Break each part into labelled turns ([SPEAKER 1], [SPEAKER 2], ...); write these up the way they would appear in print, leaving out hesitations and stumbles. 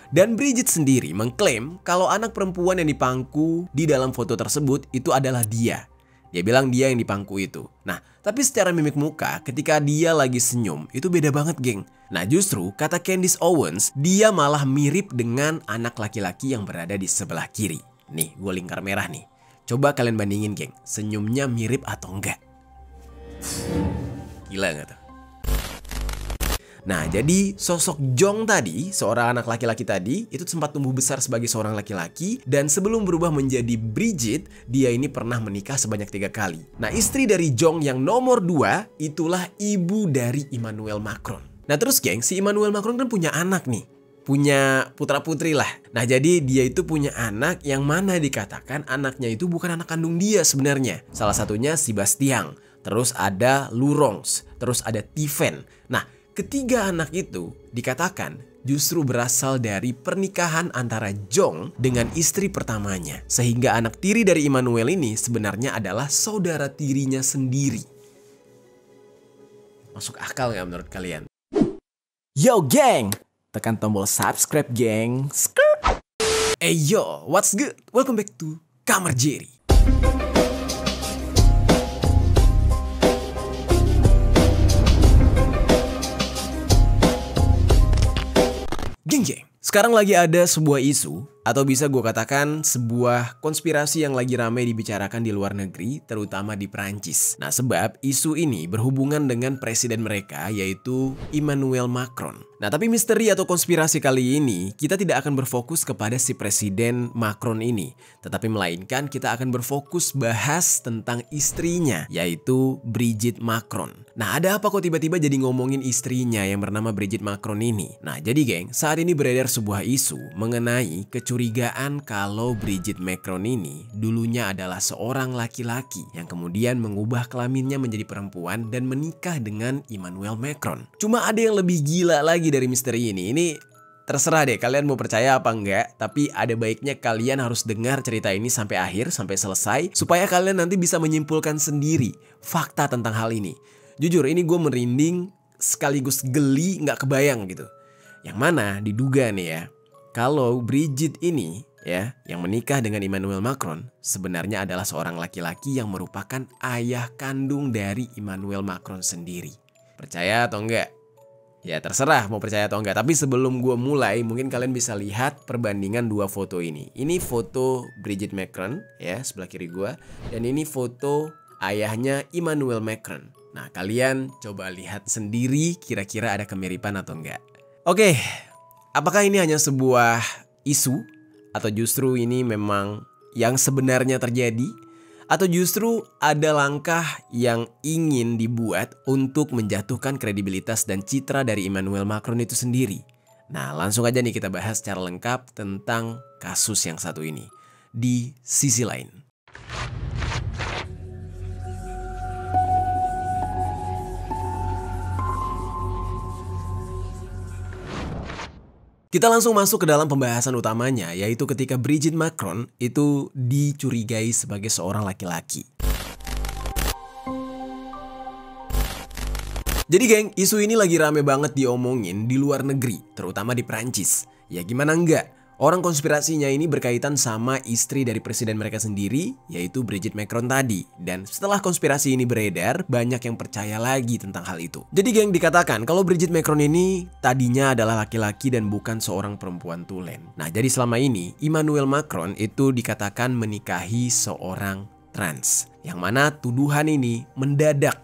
[SPEAKER 1] Dan Bridget sendiri mengklaim kalau anak perempuan yang dipangku di dalam foto tersebut itu adalah dia. Dia bilang dia yang dipangku itu. Nah, tapi secara mimik muka ketika dia lagi senyum itu beda banget, geng. Nah, justru kata Candace Owens, dia malah mirip dengan anak laki-laki yang berada di sebelah kiri. Nih, gue lingkar merah nih. Coba kalian bandingin, geng. Senyumnya mirip atau enggak? Gila gak tuh? Nah, jadi sosok Jong tadi, seorang anak laki-laki tadi, itu sempat tumbuh besar sebagai seorang laki-laki. Dan sebelum berubah menjadi Bridget, dia ini pernah menikah sebanyak 3 kali. Nah, istri dari Jong yang nomor 2, itulah ibu dari Emmanuel Macron. Nah, terus geng, si Emmanuel Macron kan punya anak nih. Punya putra-putri lah. Nah, jadi dia itu punya anak yang mana dikatakan anaknya itu bukan anak kandung dia sebenarnya. Salah satunya si Bastian. Terus ada Laurence. Terus ada Tiffen. Nah, ketiga anak itu dikatakan justru berasal dari pernikahan antara Jong dengan istri pertamanya. Sehingga anak tiri dari Emmanuel ini sebenarnya adalah saudara tirinya sendiri. Masuk akal gak menurut kalian?
[SPEAKER 2] Yo geng, tekan tombol subscribe geng.
[SPEAKER 1] Hey yo, what's good? Welcome back to Kamar Jerry. Geng, sekarang lagi ada sebuah isu, atau bisa gue katakan sebuah konspirasi yang lagi ramai dibicarakan di luar negeri, terutama di Prancis. Nah, sebab isu ini berhubungan dengan presiden mereka, yaitu Emmanuel Macron. Nah, tapi misteri atau konspirasi kali ini, kita tidak akan berfokus kepada si presiden Macron ini. Tetapi melainkan kita akan berfokus bahas tentang istrinya, yaitu Brigitte Macron. Nah, ada apa kok tiba-tiba jadi ngomongin istrinya yang bernama Brigitte Macron ini? Nah, jadi geng, saat ini beredar sebuah isu mengenai kecurigaan kalau Brigitte Macron ini dulunya adalah seorang laki-laki yang kemudian mengubah kelaminnya menjadi perempuan dan menikah dengan Emmanuel Macron. Cuma ada yang lebih gila lagi dari misteri ini. Ini terserah deh kalian mau percaya apa enggak, tapi ada baiknya kalian harus dengar cerita ini sampai akhir, sampai selesai, supaya kalian nanti bisa menyimpulkan sendiri fakta tentang hal ini. Jujur ini gue merinding sekaligus geli, nggak kebayang gitu. Yang mana diduga nih ya, kalau Brigitte ini ya yang menikah dengan Emmanuel Macron sebenarnya adalah seorang laki-laki yang merupakan ayah kandung dari Emmanuel Macron sendiri. Percaya atau enggak? Ya terserah mau percaya atau enggak. Tapi sebelum gue mulai, mungkin kalian bisa lihat perbandingan dua foto ini. Ini foto Brigitte Macron ya sebelah kiri gue, dan ini foto ayahnya Emmanuel Macron. Nah, kalian coba lihat sendiri kira-kira ada kemiripan atau enggak. Oke, apakah ini hanya sebuah isu atau justru ini memang yang sebenarnya terjadi? Atau justru ada langkah yang ingin dibuat untuk menjatuhkan kredibilitas dan citra dari Emmanuel Macron itu sendiri? Nah, langsung aja nih kita bahas secara lengkap tentang kasus yang satu ini di sisi lain. Kita langsung masuk ke dalam pembahasan utamanya, yaitu ketika Brigitte Macron itu dicurigai sebagai seorang laki-laki. Jadi geng, isu ini lagi rame banget diomongin di luar negeri, terutama di Prancis. Ya gimana enggak? Orang konspirasinya ini berkaitan sama istri dari presiden mereka sendiri, yaitu Brigitte Macron tadi. Dan setelah konspirasi ini beredar, banyak yang percaya lagi tentang hal itu. Jadi geng, dikatakan kalau Brigitte Macron ini tadinya adalah laki-laki dan bukan seorang perempuan tulen. Nah, jadi selama ini Emmanuel Macron itu dikatakan menikahi seorang trans. Yang mana tuduhan ini mendadak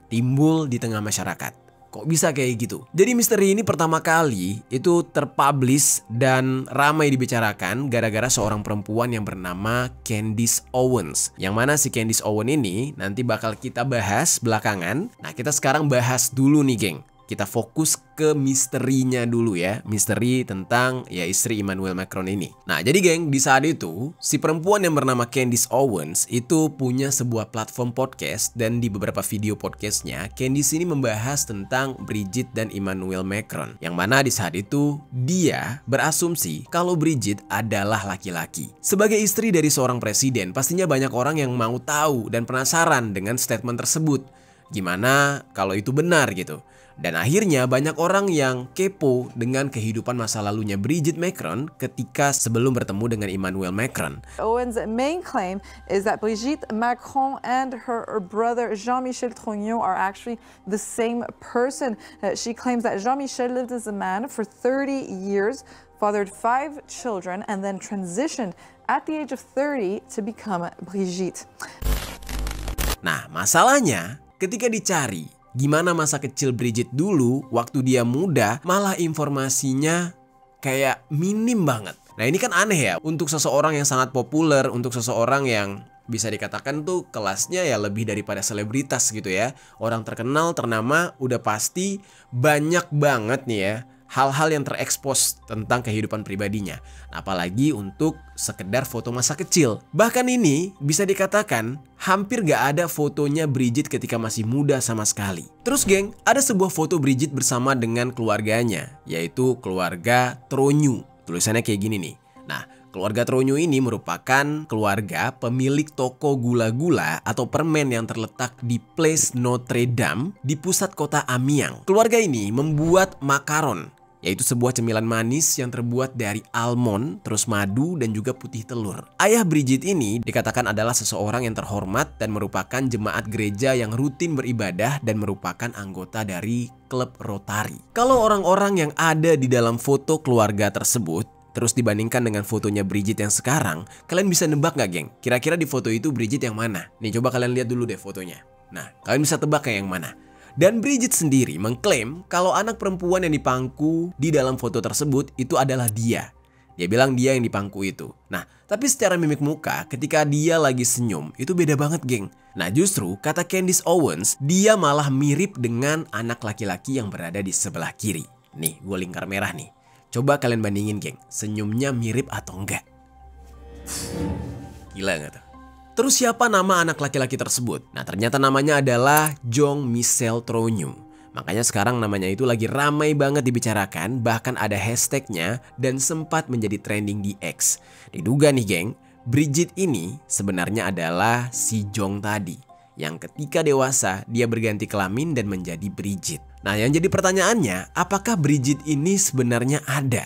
[SPEAKER 1] timbul di tengah masyarakat. Kok bisa kayak gitu? Jadi misteri ini pertama kali itu terpublish dan ramai dibicarakan gara-gara seorang perempuan yang bernama Candace Owens. Yang mana si Candace Owens ini nanti bakal kita bahas belakangan. Nah, kita sekarang bahas dulu nih geng. Kita fokus ke misterinya dulu ya. Misteri tentang ya istri Emmanuel Macron ini. Nah, jadi geng, di saat itu si perempuan yang bernama Candace Owens itu punya sebuah platform podcast. Dan di beberapa video podcastnya, Candace ini membahas tentang Brigitte dan Emmanuel Macron. Yang mana di saat itu dia berasumsi kalau Brigitte adalah laki-laki. Sebagai istri dari seorang presiden, pastinya banyak orang yang mau tahu dan penasaran dengan statement tersebut. Gimana kalau itu benar gitu. Dan akhirnya banyak orang yang kepo dengan kehidupan masa lalunya Brigitte Macron ketika sebelum bertemu dengan Emmanuel Macron.
[SPEAKER 3] Owen's main claim is that Brigitte Macron and her brother Jean-Michel Trogneux are actually the same person. She claims that Jean-Michel lived as a man for 30 years, fathered 5 children, and then transitioned at the age of 30 to become Brigitte.
[SPEAKER 1] Nah, masalahnya ketika dicari gimana masa kecil Brigitte dulu waktu dia muda, malah informasinya kayak minim banget. Nah ini kan aneh ya untuk seseorang yang sangat populer, untuk seseorang yang bisa dikatakan tuh kelasnya ya lebih daripada selebritas gitu ya. Orang terkenal, ternama, udah pasti banyak banget nih ya hal-hal yang terekspos tentang kehidupan pribadinya. Nah, apalagi untuk sekedar foto masa kecil. Bahkan ini bisa dikatakan hampir gak ada fotonya Brigitte ketika masih muda sama sekali. Terus geng, ada sebuah foto Brigitte bersama dengan keluarganya, yaitu keluarga Trogneux. Tulisannya kayak gini nih. Nah, keluarga Trogneux ini merupakan keluarga pemilik toko gula-gula atau permen yang terletak di Place Notre Dame di pusat kota Amiens. Keluarga ini membuat makaron, yaitu sebuah cemilan manis yang terbuat dari almond, terus madu, dan juga putih telur. Ayah Brigitte ini dikatakan adalah seseorang yang terhormat dan merupakan jemaat gereja yang rutin beribadah dan merupakan anggota dari klub Rotary. Kalau orang-orang yang ada di dalam foto keluarga tersebut terus dibandingkan dengan fotonya Brigitte yang sekarang, kalian bisa nebak gak geng? Kira-kira di foto itu Brigitte yang mana? Nih coba kalian lihat dulu deh fotonya. Nah, kalian bisa tebak kayak yang mana? Dan Brigitte sendiri mengklaim kalau anak perempuan yang dipangku di dalam foto tersebut itu adalah dia. Dia bilang dia yang dipangku itu. Nah, tapi secara mimik muka ketika dia lagi senyum itu beda banget geng. Nah justru kata Candace Owens, dia malah mirip dengan anak laki-laki yang berada di sebelah kiri. Nih, gue lingkar merah nih. Coba kalian bandingin geng, senyumnya mirip atau enggak? Gila gak tuh? Terus siapa nama anak laki-laki tersebut? Nah ternyata namanya adalah Jean-Michel Trogneux. Makanya sekarang namanya itu lagi ramai banget dibicarakan, bahkan ada hashtagnya dan sempat menjadi trending di X. Diduga nih geng, Brigitte ini sebenarnya adalah si Jong tadi, yang ketika dewasa dia berganti kelamin dan menjadi Brigitte. Nah yang jadi pertanyaannya, apakah Brigitte ini sebenarnya ada?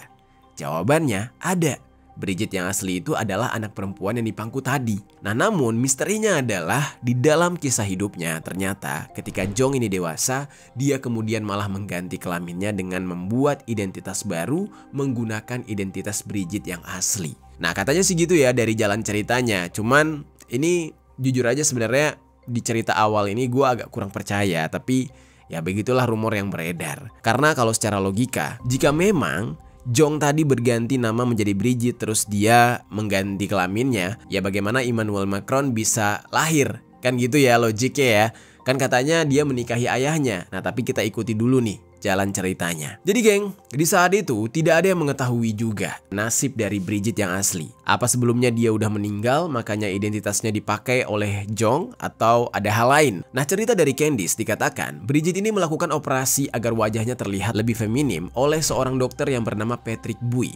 [SPEAKER 1] Jawabannya ada. Brigitte yang asli itu adalah anak perempuan yang dipangku tadi. Nah namun misterinya adalah di dalam kisah hidupnya ternyata ketika Jong ini dewasa, dia kemudian malah mengganti kelaminnya dengan membuat identitas baru menggunakan identitas Brigitte yang asli. Nah katanya sih gitu ya dari jalan ceritanya. Cuman ini jujur aja sebenarnya di cerita awal ini gue agak kurang percaya. Tapi ya begitulah rumor yang beredar. Karena kalau secara logika, jika memang Jong tadi berganti nama menjadi Brigitte terus dia mengganti kelaminnya, ya bagaimana Emmanuel Macron bisa lahir? Kan gitu ya logiknya ya. Kan katanya dia menikahi ayahnya. Nah tapi kita ikuti dulu nih jalan ceritanya. Jadi geng, di saat itu tidak ada yang mengetahui juga nasib dari Brigitte yang asli. Apa sebelumnya dia udah meninggal makanya identitasnya dipakai oleh Jong atau ada hal lain? Nah cerita dari Candace dikatakan Brigitte ini melakukan operasi agar wajahnya terlihat lebih feminim oleh seorang dokter yang bernama Patrick Bui.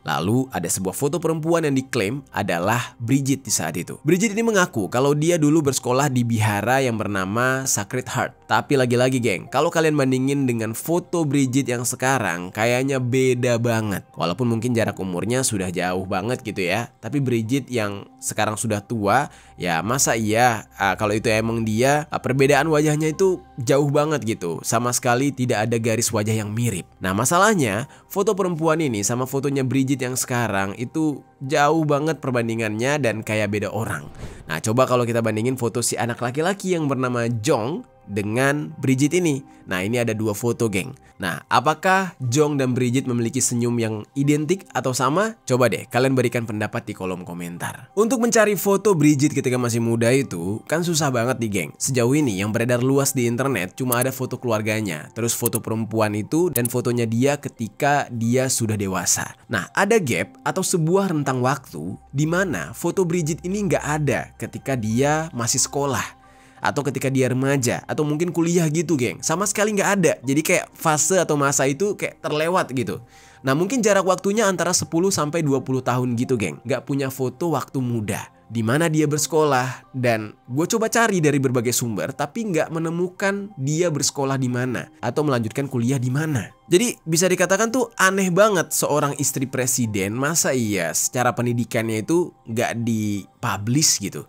[SPEAKER 1] Lalu ada sebuah foto perempuan yang diklaim adalah Brigitte di saat itu. Brigitte ini mengaku kalau dia dulu bersekolah di bihara yang bernama Sacred Heart. Tapi lagi-lagi geng, kalau kalian bandingin dengan foto Brigitte yang sekarang, kayaknya beda banget. Walaupun mungkin jarak umurnya sudah jauh banget gitu ya. Tapi Brigitte yang sekarang sudah tua, ya masa iya kalau itu emang dia, perbedaan wajahnya itu jauh banget gitu. Sama sekali tidak ada garis wajah yang mirip. Nah masalahnya, foto perempuan ini sama fotonya Brigitte yang sekarang itu jauh banget perbandingannya dan kayak beda orang. Nah coba kalau kita bandingin foto si anak laki-laki yang bernama Jong dengan Brigitte ini. Nah ini ada dua foto geng. Nah apakah Jong dan Brigitte memiliki senyum yang identik atau sama? Coba deh kalian berikan pendapat di kolom komentar. Untuk mencari foto Brigitte ketika masih muda itu kan susah banget nih geng. Sejauh ini yang beredar luas di internet cuma ada foto keluarganya, terus foto perempuan itu dan fotonya dia ketika dia sudah dewasa. Nah ada gap atau sebuah rentang waktu di mana foto Brigitte ini nggak ada ketika dia masih sekolah atau ketika dia remaja atau mungkin kuliah gitu geng. Sama sekali nggak ada. Jadi kayak fase atau masa itu kayak terlewat gitu. Nah mungkin jarak waktunya antara 10 sampai 20 tahun gitu geng. Nggak punya foto waktu muda. di mana dia bersekolah. Dan gue coba cari dari berbagai sumber tapi nggak menemukan dia bersekolah di mana atau melanjutkan kuliah di mana. Jadi bisa dikatakan tuh aneh banget seorang istri presiden masa iya secara pendidikannya itu nggak dipublish gitu.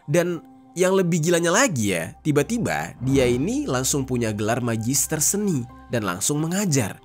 [SPEAKER 1] Dan yang lebih gilanya lagi ya, tiba-tiba dia ini langsung punya gelar magister seni dan langsung mengajar.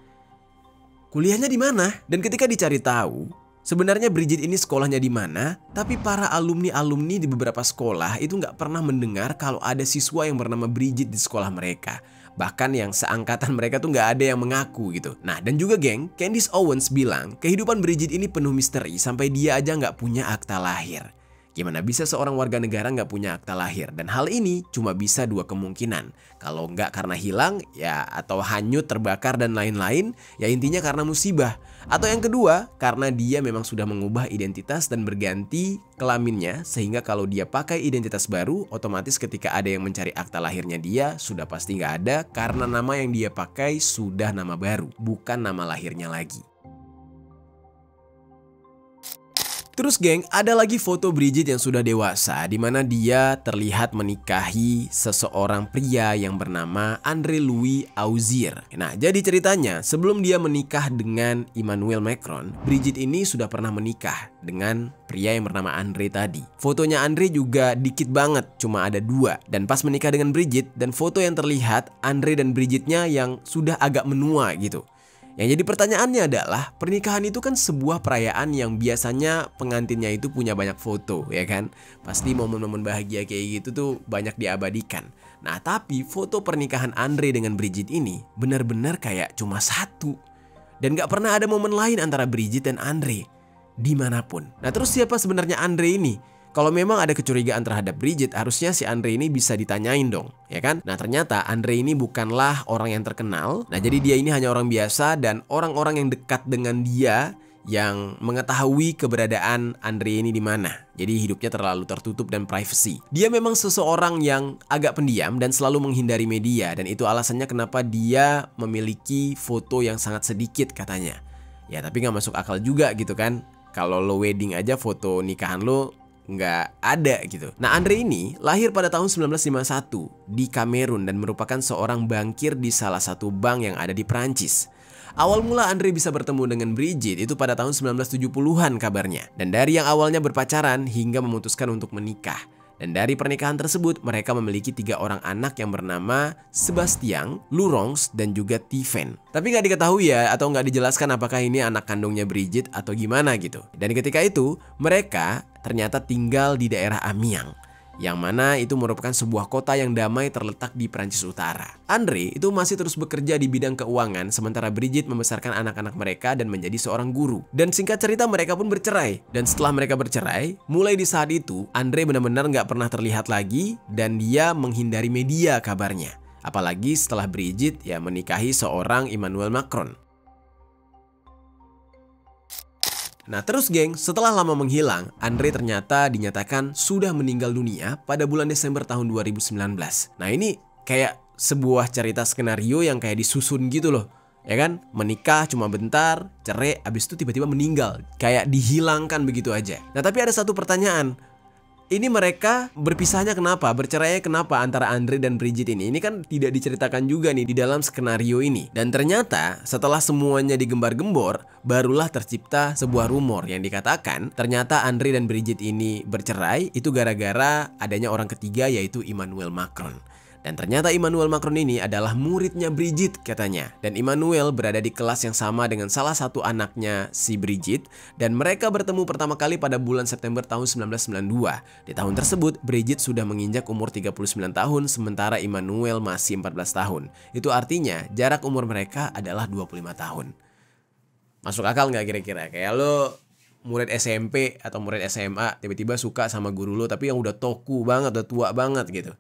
[SPEAKER 1] Kuliahnya di mana? Dan ketika dicari tahu, sebenarnya Brigitte ini sekolahnya di mana, tapi para alumni-alumni di beberapa sekolah itu nggak pernah mendengar kalau ada siswa yang bernama Brigitte di sekolah mereka. Bahkan yang seangkatan mereka tuh nggak ada yang mengaku gitu. Nah dan juga geng, Candace Owens bilang kehidupan Brigitte ini penuh misteri sampai dia aja nggak punya akta lahir. Gimana bisa seorang warga negara nggak punya akta lahir? Dan hal ini cuma bisa dua kemungkinan. Kalau nggak karena hilang, ya atau hanyut, terbakar dan lain-lain, ya intinya karena musibah. Atau yang kedua, karena dia memang sudah mengubah identitas dan berganti kelaminnya, sehingga kalau dia pakai identitas baru, otomatis ketika ada yang mencari akta lahirnya dia, sudah pasti nggak ada karena nama yang dia pakai sudah nama baru, bukan nama lahirnya lagi. Terus geng, ada lagi foto Brigitte yang sudah dewasa di mana dia terlihat menikahi seseorang pria yang bernama André Louis Auzier. Nah, jadi ceritanya sebelum dia menikah dengan Emmanuel Macron, Brigitte ini sudah pernah menikah dengan pria yang bernama André tadi. Fotonya André juga dikit banget, cuma ada 2. Dan pas menikah dengan Brigitte dan foto yang terlihat André dan Brigitte-nya yang sudah agak menua gitu. Yang jadi pertanyaannya adalah pernikahan itu kan sebuah perayaan yang biasanya pengantinnya itu punya banyak foto ya kan. Pasti momen-momen bahagia kayak gitu tuh banyak diabadikan. Nah tapi foto pernikahan André dengan Brigitte ini benar-benar kayak cuma 1. Dan gak pernah ada momen lain antara Brigitte dan André dimanapun. Nah terus siapa sebenarnya André ini? Kalau memang ada kecurigaan terhadap Brigitte, harusnya si André ini bisa ditanyain dong, ya kan? Nah ternyata André ini bukanlah orang yang terkenal. Nah jadi dia ini hanya orang biasa dan orang-orang yang dekat dengan dia yang mengetahui keberadaan André ini di mana. Jadi hidupnya terlalu tertutup dan privacy. Dia memang seseorang yang agak pendiam dan selalu menghindari media. Dan itu alasannya kenapa dia memiliki foto yang sangat sedikit katanya. Ya tapi gak masuk akal juga gitu kan. Kalau lo wedding aja foto nikahan lo nggak ada gitu. Nah André ini lahir pada tahun 1951 di Kamerun dan merupakan seorang bankir di salah satu bank yang ada di Prancis. Awal mula André bisa bertemu dengan Brigitte itu pada tahun 1970-an kabarnya. Dan dari yang awalnya berpacaran hingga memutuskan untuk menikah. Dan dari pernikahan tersebut mereka memiliki 3 orang anak yang bernama Sebastian, Laurence, dan juga Tiffen. Tapi nggak diketahui ya atau nggak dijelaskan apakah ini anak kandungnya Brigitte atau gimana gitu. Dan ketika itu mereka ternyata tinggal di daerah Amiens, yang mana itu merupakan sebuah kota yang damai terletak di Prancis Utara. André itu masih terus bekerja di bidang keuangan sementara Brigitte membesarkan anak-anak mereka dan menjadi seorang guru. Dan singkat cerita mereka pun bercerai. Dan setelah mereka bercerai, mulai di saat itu André benar-benar nggak pernah terlihat lagi dan dia menghindari media kabarnya. Apalagi setelah Brigitte ya menikahi seorang Emmanuel Macron. Nah terus geng, setelah lama menghilang, André ternyata dinyatakan sudah meninggal dunia pada bulan Desember tahun 2019. Nah ini kayak sebuah cerita skenario yang kayak disusun gitu loh. Ya kan, menikah cuma bentar, cerai, abis itu tiba-tiba meninggal. Kayak dihilangkan begitu aja. Nah tapi ada satu pertanyaan. Ini mereka berpisahnya kenapa? Bercerainya kenapa antara André dan Brigitte ini? Ini kan tidak diceritakan juga nih di dalam skenario ini. Dan ternyata setelah semuanya digembar-gembor, barulah tercipta sebuah rumor yang dikatakan ternyata André dan Brigitte ini bercerai itu gara-gara adanya orang ketiga yaitu Emmanuel Macron. Dan ternyata Emmanuel Macron ini adalah muridnya Brigitte katanya. Dan Emmanuel berada di kelas yang sama dengan salah satu anaknya si Brigitte. Dan mereka bertemu pertama kali pada bulan September tahun 1992. Di tahun tersebut Brigitte sudah menginjak umur 39 tahun sementara Emmanuel masih 14 tahun. Itu artinya jarak umur mereka adalah 25 tahun. Masuk akal nggak kira-kira? Kayak lo murid SMP atau murid SMA tiba-tiba suka sama guru lo tapi yang udah toku banget, udah tua banget gitu.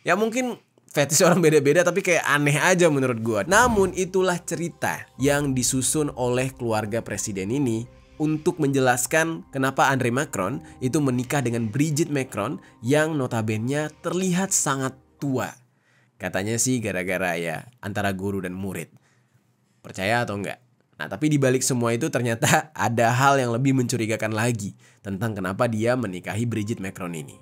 [SPEAKER 1] Ya mungkin fetish orang beda-beda tapi kayak aneh aja menurut gua. Namun itulah cerita yang disusun oleh keluarga presiden ini untuk menjelaskan kenapa André Macron itu menikah dengan Brigitte Macron yang notabene terlihat sangat tua. Katanya sih gara-gara ya antara guru dan murid. Percaya atau enggak? Nah, tapi di balik semua itu ternyata ada hal yang lebih mencurigakan lagi tentang kenapa dia menikahi Brigitte Macron ini.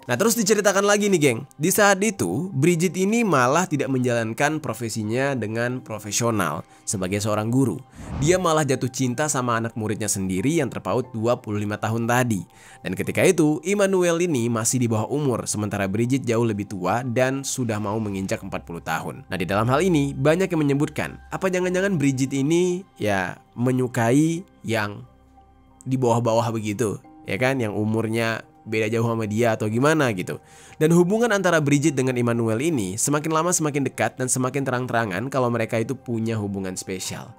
[SPEAKER 1] Nah, terus diceritakan lagi nih geng, di saat itu Brigitte ini malah tidak menjalankan profesinya dengan profesional sebagai seorang guru. Dia malah jatuh cinta sama anak muridnya sendiri yang terpaut 25 tahun tadi. Dan ketika itu Emmanuel ini masih di bawah umur, sementara Brigitte jauh lebih tua dan sudah mau menginjak 40 tahun. Nah, di dalam hal ini banyak yang menyebutkan, apa jangan-jangan Brigitte ini ya menyukai yang di bawah-bawah begitu, ya kan, yang umurnya beda jauh sama dia atau gimana gitu. Dan hubungan antara Brigitte dengan Emmanuel ini semakin lama semakin dekat dan semakin terang-terangan kalau mereka itu punya hubungan spesial.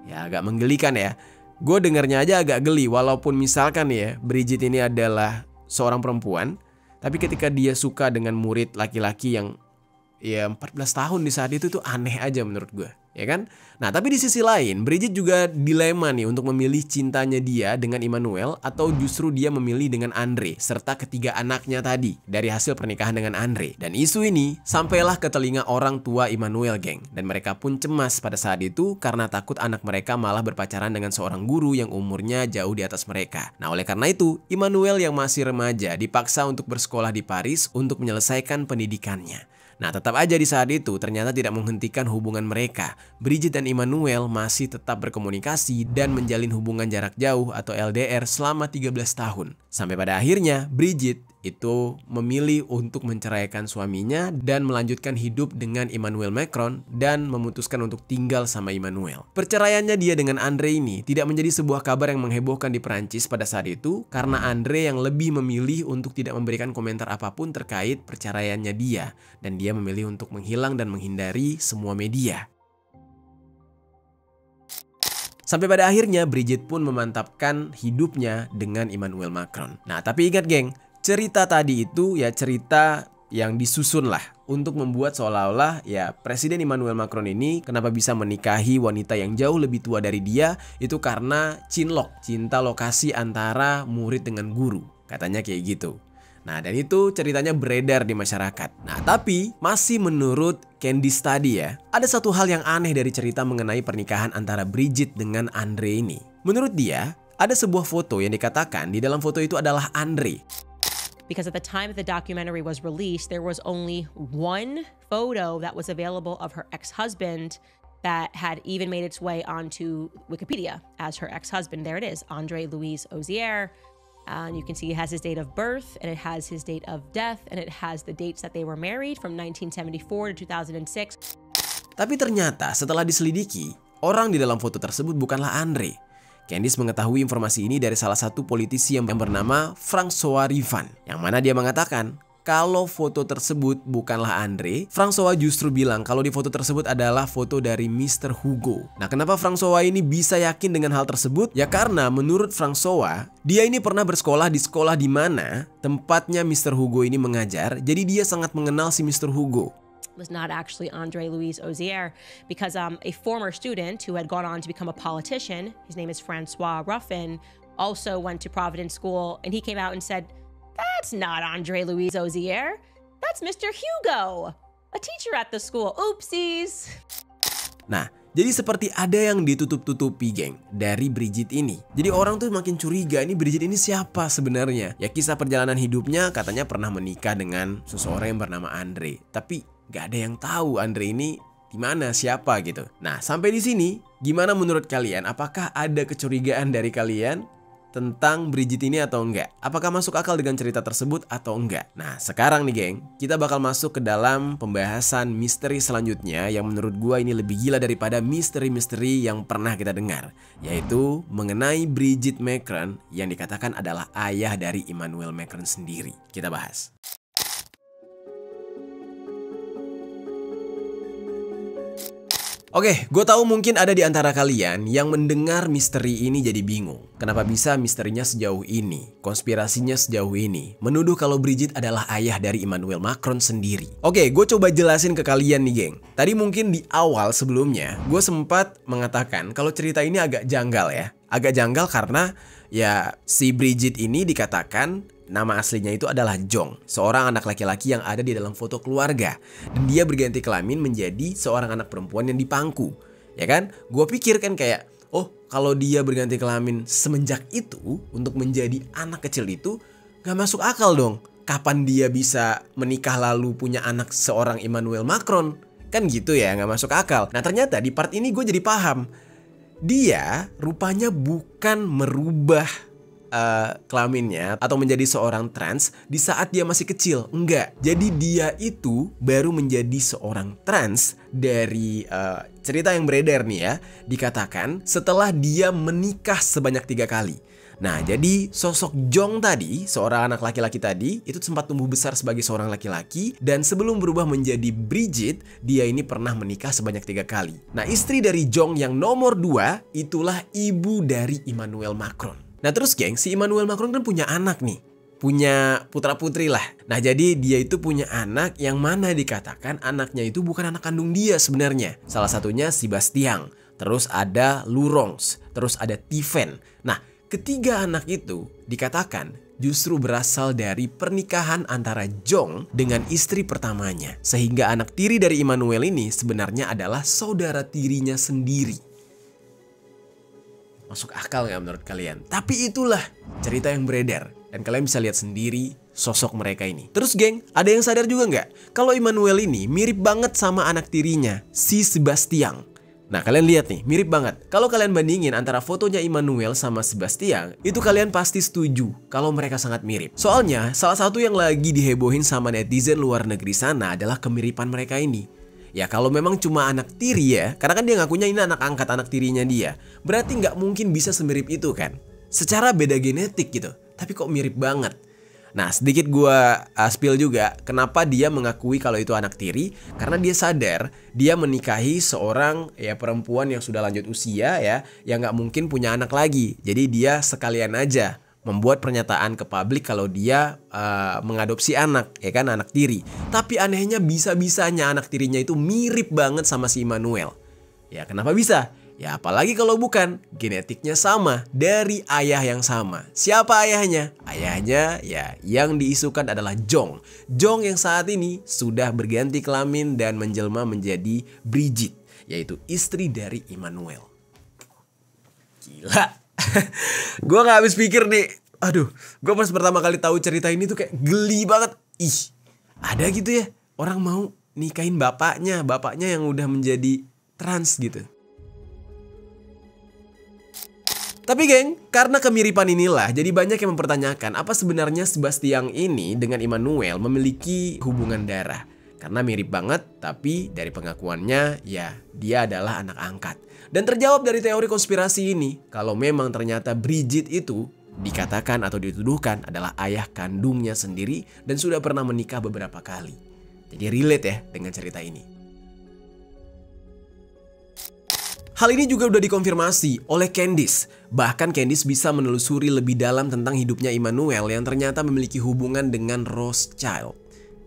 [SPEAKER 1] Ya agak menggelikan ya. Gue dengarnya aja agak geli walaupun misalkan ya Brigitte ini adalah seorang perempuan, tapi ketika dia suka dengan murid laki-laki yang ya 14 tahun di saat itu tuh aneh aja menurut gue, ya kan? Nah, tapi di sisi lain Brigitte juga dilema nih untuk memilih cintanya dia dengan Emmanuel atau justru dia memilih dengan Andre serta ketiga anaknya tadi dari hasil pernikahan dengan Andre. Dan isu ini sampailah ke telinga orang tua Emmanuel geng, dan mereka pun cemas pada saat itu karena takut anak mereka malah berpacaran dengan seorang guru yang umurnya jauh di atas mereka. Nah, oleh karena itu Emmanuel yang masih remaja dipaksa untuk bersekolah di Paris untuk menyelesaikan pendidikannya. Nah, tetap aja di saat itu ternyata tidak menghentikan hubungan mereka. Brigitte dan Emmanuel masih tetap berkomunikasi dan menjalin hubungan jarak jauh atau LDR selama 13 tahun. Sampai pada akhirnya Brigitte itu memilih untuk menceraikan suaminya dan melanjutkan hidup dengan Emmanuel Macron dan memutuskan untuk tinggal sama Emmanuel. Perceraiannya dia dengan Andre ini tidak menjadi sebuah kabar yang menghebohkan di Perancis pada saat itu karena Andre yang lebih memilih untuk tidak memberikan komentar apapun terkait perceraiannya dia, dan dia memilih untuk menghilang dan menghindari semua media. Sampai pada akhirnya Brigitte pun memantapkan hidupnya dengan Emmanuel Macron. Nah, tapi ingat geng, cerita tadi itu ya cerita yang disusun lah untuk membuat seolah-olah ya Presiden Emmanuel Macron ini kenapa bisa menikahi wanita yang jauh lebih tua dari dia itu karena cinlok, cinta lokasi antara murid dengan guru. Katanya kayak gitu. Nah, dan itu ceritanya beredar di masyarakat. Nah, tapi masih menurut Candice tadi ya, ada satu hal yang aneh dari cerita mengenai pernikahan antara Brigitte dengan Andre ini. Menurut dia, ada sebuah foto yang dikatakan di dalam foto itu adalah Andre.
[SPEAKER 4] Because at the time that the documentary was released, there was only one photo that was available of her ex-husband that had even made its way onto Wikipedia as her ex-husband. There it is, Andre Louis Ozier. And you can see it has his date of birth, and it has his date of death, and it has the dates that they were married from 1974 to 2006.
[SPEAKER 1] Tapi ternyata setelah diselidiki, orang di dalam foto tersebut bukanlah Andre. Candice mengetahui informasi ini dari salah satu politisi yang bernama François Rivin, yang mana dia mengatakan kalau foto tersebut bukanlah Andre. François justru bilang kalau di foto tersebut adalah foto dari Mr. Hugo. Nah, kenapa François ini bisa yakin dengan hal tersebut? Ya karena menurut François, dia ini pernah bersekolah di sekolah di mana tempatnya Mr. Hugo ini mengajar. Jadi dia sangat mengenal si Mr. Hugo.
[SPEAKER 4] Was not actually Andre Louis Ozier, because a former student who had gone on to become a politician, his name is Francois Ruffin, also went to Providence School, and he came out and said, "That's not Andre Louis Ozier. That's Mr. Hugo, a teacher at the school. Oopsies."
[SPEAKER 1] Nah, jadi seperti ada yang ditutup-tutupi geng dari Brigitte ini. Jadi orang tuh makin curiga, ini Brigitte ini siapa sebenarnya? Ya kisah perjalanan hidupnya katanya pernah menikah dengan seseorang yang bernama Andre. Tapi gak ada yang tahu Andre ini di mana, siapa gitu. Nah, sampai di sini gimana menurut kalian? Apakah ada kecurigaan dari kalian tentang Brigitte ini atau enggak? Apakah masuk akal dengan cerita tersebut atau enggak? Nah, sekarang nih geng, kita bakal masuk ke dalam pembahasan misteri selanjutnya yang menurut gua ini lebih gila daripada misteri-misteri yang pernah kita dengar, yaitu mengenai Brigitte Macron yang dikatakan adalah ayah dari Emmanuel Macron sendiri. Kita bahas. Oke, gue tahu mungkin ada di antara kalian yang mendengar misteri ini jadi bingung. Kenapa bisa misterinya sejauh ini, konspirasinya sejauh ini, menuduh kalau Brigitte adalah ayah dari Emmanuel Macron sendiri. Oke, gue coba jelasin ke kalian nih geng. Tadi mungkin di awal sebelumnya, gue sempat mengatakan kalau cerita ini agak janggal ya. Agak janggal karena ya si Brigitte ini dikatakan nama aslinya itu adalah Jong, seorang anak laki-laki yang ada di dalam foto keluarga. Dan dia berganti kelamin menjadi seorang anak perempuan yang dipangku. Ya kan? Gue pikir kan kayak, oh kalau dia berganti kelamin semenjak itu untuk menjadi anak kecil itu gak masuk akal dong. Kapan dia bisa menikah lalu punya anak seorang Emmanuel Macron? Kan gitu ya, gak masuk akal. Nah ternyata di part ini gue jadi paham. Dia rupanya bukan merubah kelaminnya atau menjadi seorang trans di saat dia masih kecil. Enggak. Jadi dia itu baru menjadi seorang trans dari cerita yang beredar nih ya. Dikatakan setelah dia menikah sebanyak 3 kali. Nah jadi sosok Jong tadi, seorang anak laki-laki tadi, itu sempat tumbuh besar sebagai seorang laki-laki. Dan sebelum berubah menjadi Brigitte, dia ini pernah menikah sebanyak 3 kali. Nah istri dari Jong yang nomor 2 itulah ibu dari Emmanuel Macron. Nah terus geng, si Emmanuel Macron kan punya anak nih. Punya putra putri lah. Nah jadi dia itu punya anak yang mana dikatakan anaknya itu bukan anak kandung dia sebenarnya. Salah satunya Sebastian. Terus ada Laurence. Terus ada Tiffen. Nah ketiga anak itu dikatakan justru berasal dari pernikahan antara Jong dengan istri pertamanya. Sehingga anak tiri dari Emmanuel ini sebenarnya adalah saudara tirinya sendiri. Masuk akal nggak menurut kalian? Tapi itulah cerita yang beredar. Dan kalian bisa lihat sendiri sosok mereka ini. Terus geng, ada yang sadar juga nggak? Kalau Emmanuel ini mirip banget sama anak tirinya, si Sebastian. Nah kalian lihat nih, mirip banget. Kalau kalian bandingin antara fotonya Emmanuel sama Sebastian, itu kalian pasti setuju kalau mereka sangat mirip. Soalnya, salah satu yang lagi dihebohin sama netizen luar negeri sana adalah kemiripan mereka ini. Ya kalau memang cuma anak tiri ya, karena kan dia ngakunya ini anak angkat anak tirinya dia, berarti nggak mungkin bisa semirip itu kan. Secara beda genetik gitu, tapi kok mirip banget. Nah sedikit gue spill juga kenapa dia mengakui kalau itu anak tiri. Karena dia sadar dia menikahi seorang ya perempuan yang sudah lanjut usia ya, yang nggak mungkin punya anak lagi. Jadi dia sekalian aja membuat pernyataan ke publik kalau dia mengadopsi anak, ya kan, anak tiri. Tapi anehnya bisa-bisanya anak tirinya itu mirip banget sama si Emmanuel. Ya kenapa bisa? Ya apalagi kalau bukan genetiknya sama dari ayah yang sama. Siapa ayahnya? Ayahnya ya yang diisukan adalah Jong. Jong yang saat ini sudah berganti kelamin dan menjelma menjadi Brigitte, yaitu istri dari Emmanuel. Gila. Gue gak habis pikir nih. Aduh, gue pas pertama kali tahu cerita ini tuh kayak geli banget. Ih, ada gitu ya orang mau nikahin bapaknya yang udah menjadi trans gitu. Tapi geng, karena kemiripan inilah jadi banyak yang mempertanyakan apa sebenarnya Sebastian ini dengan Emmanuel memiliki hubungan darah. Karena mirip banget, tapi dari pengakuannya ya dia adalah anak angkat. Dan terjawab dari teori konspirasi ini, kalau memang ternyata Brigitte itu dikatakan atau dituduhkan adalah ayah kandungnya sendiri dan sudah pernah menikah beberapa kali. Jadi relate ya dengan cerita ini. Hal ini juga udah dikonfirmasi oleh Candice. Bahkan Candice bisa menelusuri lebih dalam tentang hidupnya Emmanuel yang ternyata memiliki hubungan dengan Rothschild.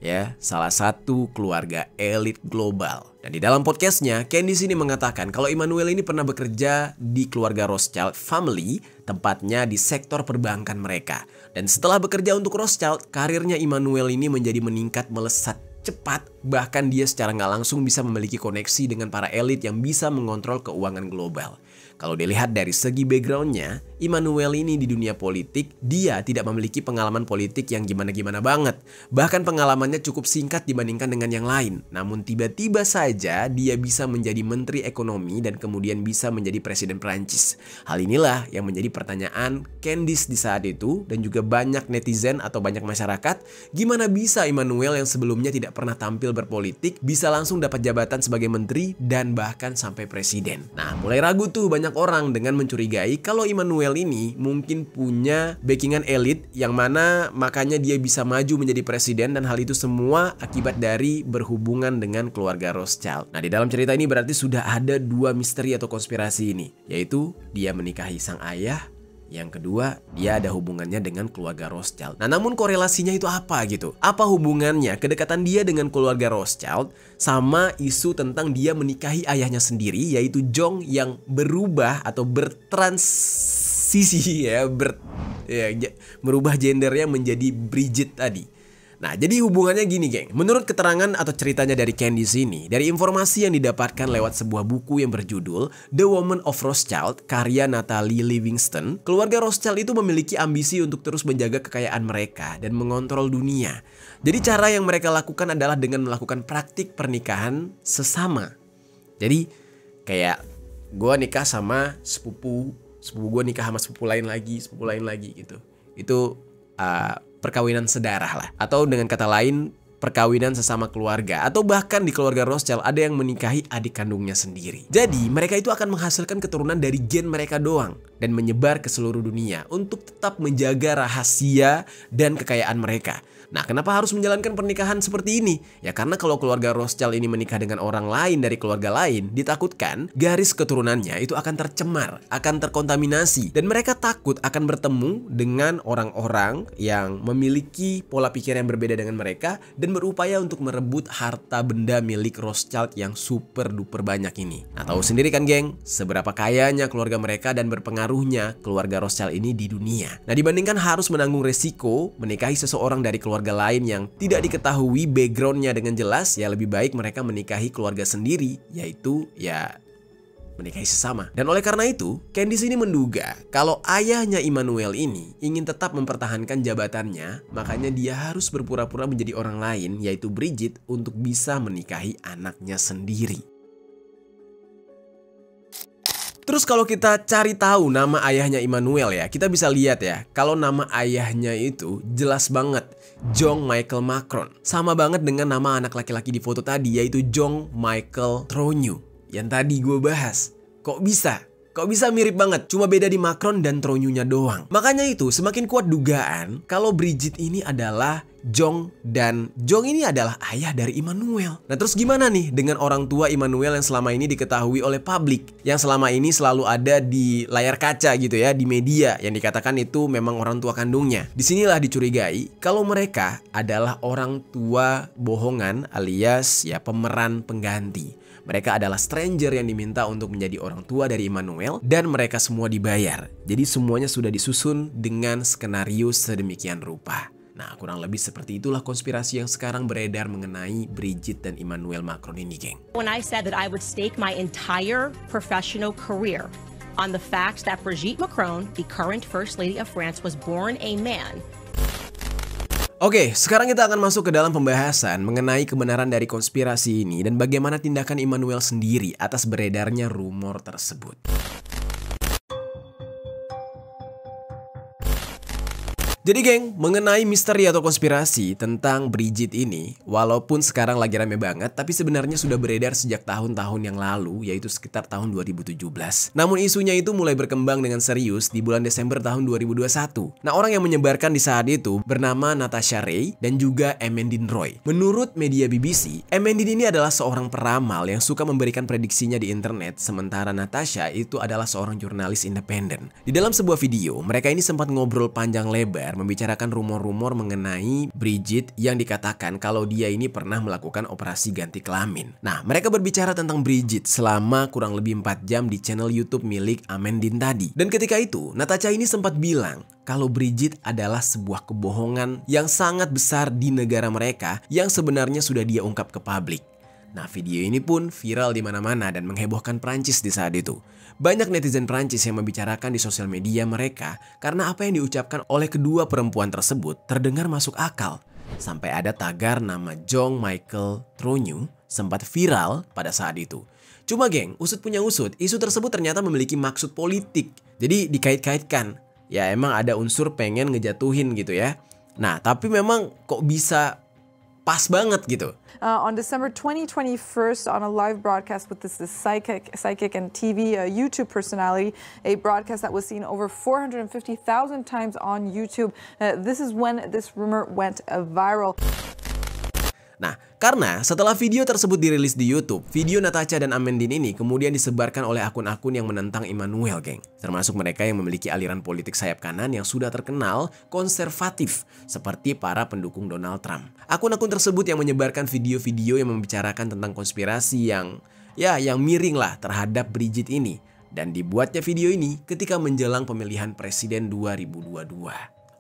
[SPEAKER 1] Ya, salah satu keluarga elit global. Dan di dalam podcastnya, Candice ini mengatakan kalau Emmanuel ini pernah bekerja di keluarga Rothschild family, tempatnya di sektor perbankan mereka. Dan setelah bekerja untuk Rothschild, karirnya Emmanuel ini menjadi meningkat melesat cepat, bahkan dia secara nggak langsung bisa memiliki koneksi dengan para elit yang bisa mengontrol keuangan global. Kalau dilihat dari segi backgroundnya, Emmanuel ini di dunia politik, dia tidak memiliki pengalaman politik yang gimana-gimana banget. Bahkan pengalamannya cukup singkat dibandingkan dengan yang lain. Namun tiba-tiba saja dia bisa menjadi menteri ekonomi dan kemudian bisa menjadi presiden Prancis. Hal inilah yang menjadi pertanyaan Candice di saat itu dan juga banyak netizen atau banyak masyarakat. Gimana bisa Emmanuel yang sebelumnya tidak pernah tampil berpolitik bisa langsung dapat jabatan sebagai menteri dan bahkan sampai presiden. Nah mulai ragu tuh banyak orang dengan mencurigai kalau Emmanuel ini mungkin punya backingan elit yang mana makanya dia bisa maju menjadi presiden dan hal itu semua akibat dari berhubungan dengan keluarga Rothschild. Nah di dalam cerita ini berarti sudah ada dua misteri atau konspirasi ini, yaitu dia menikahi sang ayah, yang kedua, dia ada hubungannya dengan keluarga Rothschild. Nah, namun korelasinya itu apa gitu? Apa hubungannya kedekatan dia dengan keluarga Rothschild sama isu tentang dia menikahi ayahnya sendiri, yaitu Jong yang berubah atau bertransition Sisi ya, merubah gendernya menjadi Bridget tadi. Nah, jadi hubungannya gini, geng. Menurut keterangan atau ceritanya dari Candice ini, dari informasi yang didapatkan lewat sebuah buku yang berjudul The Woman of Rothschild, karya Natalie Livingston, keluarga Rothschild itu memiliki ambisi untuk terus menjaga kekayaan mereka dan mengontrol dunia. Jadi cara yang mereka lakukan adalah dengan melakukan praktik pernikahan sesama. Jadi kayak gue nikah sama sepupu gue nikah sama sepupu lain lagi gitu. Itu perkawinan sedarah lah. Atau dengan kata lain, perkawinan sesama keluarga. Atau bahkan di keluarga Rothschild ada yang menikahi adik kandungnya sendiri. Jadi mereka itu akan menghasilkan keturunan dari gen mereka doang dan menyebar ke seluruh dunia untuk tetap menjaga rahasia dan kekayaan mereka. Nah, kenapa harus menjalankan pernikahan seperti ini? Ya karena kalau keluarga Rothschild ini menikah dengan orang lain dari keluarga lain, ditakutkan garis keturunannya itu akan tercemar, akan terkontaminasi. Dan mereka takut akan bertemu dengan orang-orang yang memiliki pola pikir yang berbeda dengan mereka dan berupaya untuk merebut harta benda milik Rothschild yang super duper banyak ini. Nah, tahu sendiri kan geng, seberapa kayanya keluarga mereka dan berpengaruhnya keluarga Rothschild ini di dunia. Nah, dibandingkan harus menanggung resiko menikahi seseorang dari keluarga lain yang tidak diketahui backgroundnya dengan jelas, ya lebih baik mereka menikahi keluarga sendiri, yaitu ya menikahi sesama. Dan oleh karena itu, Candice ini menduga kalau ayahnya Immanuel ini ingin tetap mempertahankan jabatannya, makanya dia harus berpura-pura menjadi orang lain, yaitu Bridget, untuk bisa menikahi anaknya sendiri. Terus kalau kita cari tahu nama ayahnya Immanuel ya, kita bisa lihat ya, kalau nama ayahnya itu jelas banget, John Michael Macron. Sama banget dengan nama anak laki-laki di foto tadi, yaitu John Michael Trogneau yang tadi gue bahas. Kok bisa? Kok bisa mirip banget? Cuma beda di Macron dan Trogneau-nya doang. Makanya itu semakin kuat dugaan kalau Bridget ini adalah Jong, dan Jong ini adalah ayah dari Immanuel. Nah terus gimana nih dengan orang tua Immanuel yang selama ini diketahui oleh publik, yang selama ini selalu ada di layar kaca gitu ya, di media, yang dikatakan itu memang orang tua kandungnya. Disinilah dicurigai kalau mereka adalah orang tua bohongan alias ya pemeran pengganti. Mereka adalah stranger yang diminta untuk menjadi orang tua dari Immanuel dan mereka semua dibayar. Jadi semuanya sudah disusun dengan skenario sedemikian rupa. Nah, kurang lebih seperti itulah konspirasi yang sekarang beredar mengenai Bridget dan Emmanuel Macron ini, geng.
[SPEAKER 4] When I said that I would stake my entire professional career on the fact that Brigitte Macron, the current First Lady of France, was born a man.
[SPEAKER 1] Oke, sekarang kita akan masuk ke dalam pembahasan mengenai kebenaran dari konspirasi ini dan bagaimana tindakan Emmanuel sendiri atas beredarnya rumor tersebut. Jadi geng, mengenai misteri atau konspirasi tentang Bridget ini, walaupun sekarang lagi rame banget, tapi sebenarnya sudah beredar sejak tahun-tahun yang lalu, yaitu sekitar tahun 2017. Namun isunya itu mulai berkembang dengan serius di bulan Desember tahun 2021. Nah, orang yang menyebarkan di saat itu bernama Natasha Ray dan juga Amandine Roy. Menurut media BBC, Amandine ini adalah seorang peramal yang suka memberikan prediksinya di internet, sementara Natasha itu adalah seorang jurnalis independen. Di dalam sebuah video, mereka ini sempat ngobrol panjang lebar membicarakan rumor-rumor mengenai Bridget yang dikatakan kalau dia ini pernah melakukan operasi ganti kelamin. Nah, mereka berbicara tentang Bridget selama kurang lebih 4 jam di channel YouTube milik Amandine tadi. Dan ketika itu, Natasha ini sempat bilang kalau Bridget adalah sebuah kebohongan yang sangat besar di negara mereka yang sebenarnya sudah dia ungkap ke publik. Nah, video ini pun viral di mana-mana dan menghebohkan Prancis di saat itu. Banyak netizen Prancis yang membicarakan di sosial media mereka karena apa yang diucapkan oleh kedua perempuan tersebut terdengar masuk akal. Sampai ada tagar nama John Michael Trogneau sempat viral pada saat itu. Cuma geng, usut punya usut, isu tersebut ternyata memiliki maksud politik. Jadi dikait-kaitkan. Ya emang ada unsur pengen ngejatuhin gitu ya. Nah, tapi memang kok bisa pas banget gitu.
[SPEAKER 3] On December 2021, on a live broadcast with this psychic and TV YouTube personality, a broadcast that was seen over 450,000 times on YouTube. This is when this rumor went viral.
[SPEAKER 1] Nah, karena setelah video tersebut dirilis di YouTube, video Natasha dan Amandine ini kemudian disebarkan oleh akun-akun yang menentang Emmanuel, geng. Termasuk mereka yang memiliki aliran politik sayap kanan yang sudah terkenal konservatif, seperti para pendukung Donald Trump. Akun-akun tersebut yang menyebarkan video-video yang membicarakan tentang konspirasi yang miring lah terhadap Bridget ini. Dan dibuatnya video ini ketika menjelang pemilihan presiden 2022.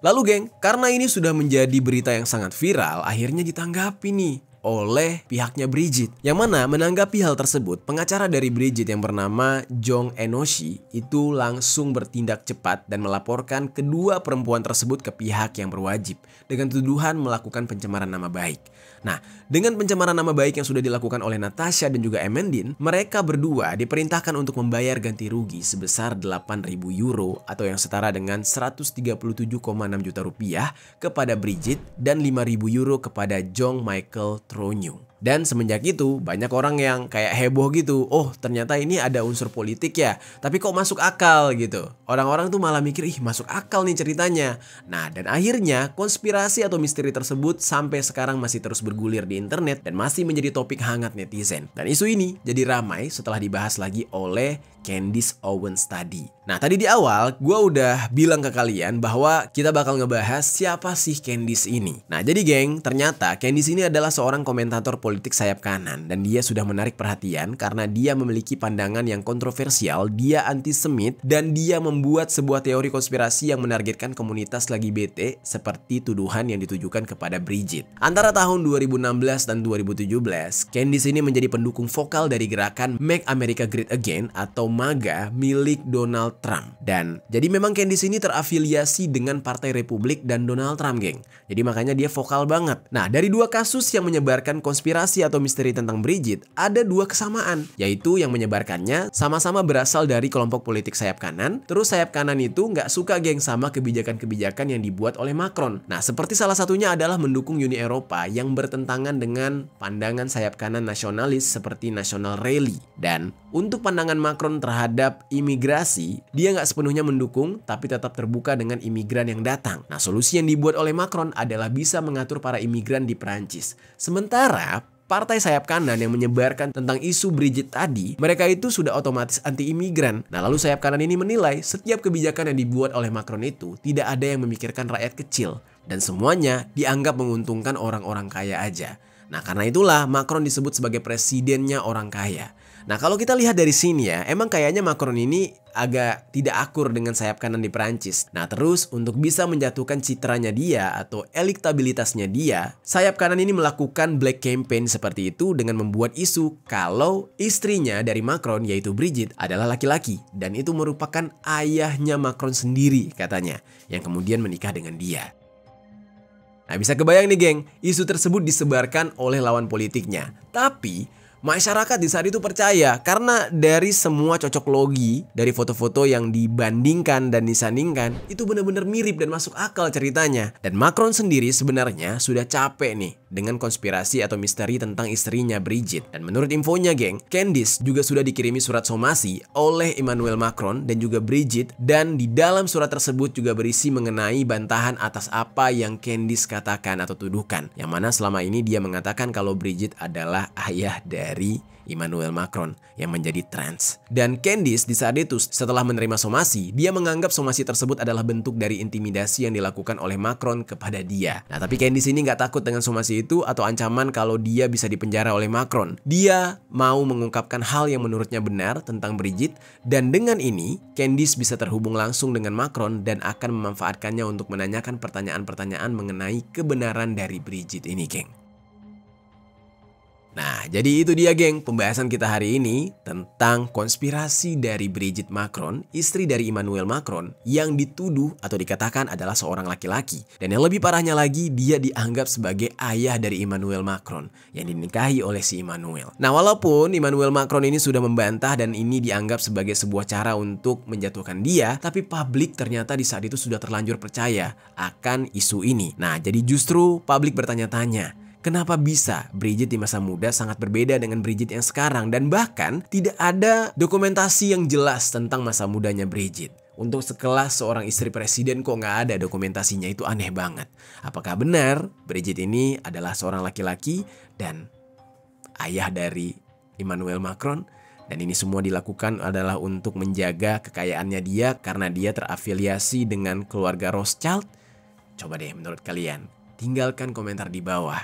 [SPEAKER 1] Lalu geng, karena ini sudah menjadi berita yang sangat viral, akhirnya ditanggapi nih oleh pihaknya Brigitte. Yang mana menanggapi hal tersebut, pengacara dari Brigitte yang bernama Jong Enoshi itu langsung bertindak cepat dan melaporkan kedua perempuan tersebut ke pihak yang berwajib dengan tuduhan melakukan pencemaran nama baik. Nah, dengan pencemaran nama baik yang sudah dilakukan oleh Natasha dan juga Amandine, mereka berdua diperintahkan untuk membayar ganti rugi sebesar 8.000 euro atau yang setara dengan 137,6 juta rupiah kepada Brigitte dan 5.000 euro kepada Jong Michael Tronyo. Dan semenjak itu banyak orang yang kayak heboh gitu. Oh, ternyata ini ada unsur politik ya, tapi kok masuk akal gitu. Orang-orang tuh malah mikir, ih masuk akal nih ceritanya. Nah, dan akhirnya konspirasi atau misteri tersebut sampai sekarang masih terus bergulir di internet dan masih menjadi topik hangat netizen. Dan isu ini jadi ramai setelah dibahas lagi oleh Candace Owens tadi. Nah, tadi di awal gue udah bilang ke kalian bahwa kita bakal ngebahas siapa sih Candace ini. Nah, jadi geng, ternyata Candace ini adalah seorang komentator politik sayap kanan dan dia sudah menarik perhatian karena dia memiliki pandangan yang kontroversial, dia antisemit dan dia membuat sebuah teori konspirasi yang menargetkan komunitas LGBT seperti tuduhan yang ditujukan kepada Brigitte. Antara tahun 2016 dan 2017, Candace ini menjadi pendukung vokal dari gerakan Make America Great Again atau MAGA milik Donald Trump. Dan jadi memang Candace ini terafiliasi dengan Partai Republik dan Donald Trump, geng. Jadi makanya dia vokal banget. Nah, dari dua kasus yang menyebarkan konspirasi atau misteri tentang Brigitte, ada dua kesamaan, yaitu yang menyebarkannya sama-sama berasal dari kelompok politik sayap kanan. Terus sayap kanan itu nggak suka, geng, sama kebijakan-kebijakan yang dibuat oleh Macron. Nah, seperti salah satunya adalah mendukung Uni Eropa yang bertentangan dengan pandangan sayap kanan nasionalis seperti National Rally. Dan untuk pandangan Macron terhadap imigrasi, dia nggak sepenuhnya mendukung, tapi tetap terbuka dengan imigran yang datang. Nah, solusi yang dibuat oleh Macron adalah bisa mengatur para imigran di Perancis. Sementara partai sayap kanan yang menyebarkan tentang isu Brigitte tadi, mereka itu sudah otomatis anti-imigran. Nah, lalu sayap kanan ini menilai setiap kebijakan yang dibuat oleh Macron itu tidak ada yang memikirkan rakyat kecil. Dan semuanya dianggap menguntungkan orang-orang kaya aja. Nah, karena itulah Macron disebut sebagai presidennya orang kaya. Nah, kalau kita lihat dari sini ya, emang kayaknya Macron ini agak tidak akur dengan sayap kanan di Perancis. Nah, terus untuk bisa menjatuhkan citranya dia atau elektabilitasnya dia, sayap kanan ini melakukan black campaign seperti itu dengan membuat isu kalau istrinya dari Macron yaitu Brigitte adalah laki-laki dan itu merupakan ayahnya Macron sendiri katanya yang kemudian menikah dengan dia. Nah, bisa kebayang nih geng, isu tersebut disebarkan oleh lawan politiknya. Tapi masyarakat di saat itu percaya karena dari semua cocok logi dari foto-foto yang dibandingkan dan disandingkan itu benar-benar mirip dan masuk akal ceritanya. Dan Macron sendiri sebenarnya sudah capek nih dengan konspirasi atau misteri tentang istrinya Brigitte. Dan menurut infonya geng, Candace juga sudah dikirimi surat somasi oleh Emmanuel Macron dan juga Brigitte, dan di dalam surat tersebut juga berisi mengenai bantahan atas apa yang Candace katakan atau tuduhkan, yang mana selama ini dia mengatakan kalau Brigitte adalah ayah dari Emmanuel Macron yang menjadi trans. Dan Candace di saat itu setelah menerima somasi, dia menganggap somasi tersebut adalah bentuk dari intimidasi yang dilakukan oleh Macron kepada dia. Nah, tapi Candace ini nggak takut dengan somasi itu atau ancaman kalau dia bisa dipenjara oleh Macron. Dia mau mengungkapkan hal yang menurutnya benar tentang Brigitte, dan dengan ini Candace bisa terhubung langsung dengan Macron dan akan memanfaatkannya untuk menanyakan pertanyaan-pertanyaan mengenai kebenaran dari Brigitte ini, geng. Nah, jadi itu dia geng pembahasan kita hari ini tentang konspirasi dari Brigitte Macron, istri dari Emmanuel Macron, yang dituduh atau dikatakan adalah seorang laki-laki. Dan yang lebih parahnya lagi, dia dianggap sebagai ayah dari Emmanuel Macron yang dinikahi oleh si Emmanuel. Nah, walaupun Emmanuel Macron ini sudah membantah dan ini dianggap sebagai sebuah cara untuk menjatuhkan dia, tapi publik ternyata di saat itu sudah terlanjur percaya akan isu ini. Nah, jadi justru publik bertanya-tanya, kenapa bisa Brigitte di masa muda sangat berbeda dengan Brigitte yang sekarang, dan bahkan tidak ada dokumentasi yang jelas tentang masa mudanya Brigitte. Untuk sekelas seorang istri presiden kok nggak ada dokumentasinya, itu aneh banget. Apakah benar Brigitte ini adalah seorang laki-laki dan ayah dari Emmanuel Macron? Dan ini semua dilakukan adalah untuk menjaga kekayaannya dia karena dia terafiliasi dengan keluarga Rothschild? Coba deh menurut kalian, tinggalkan komentar di bawah.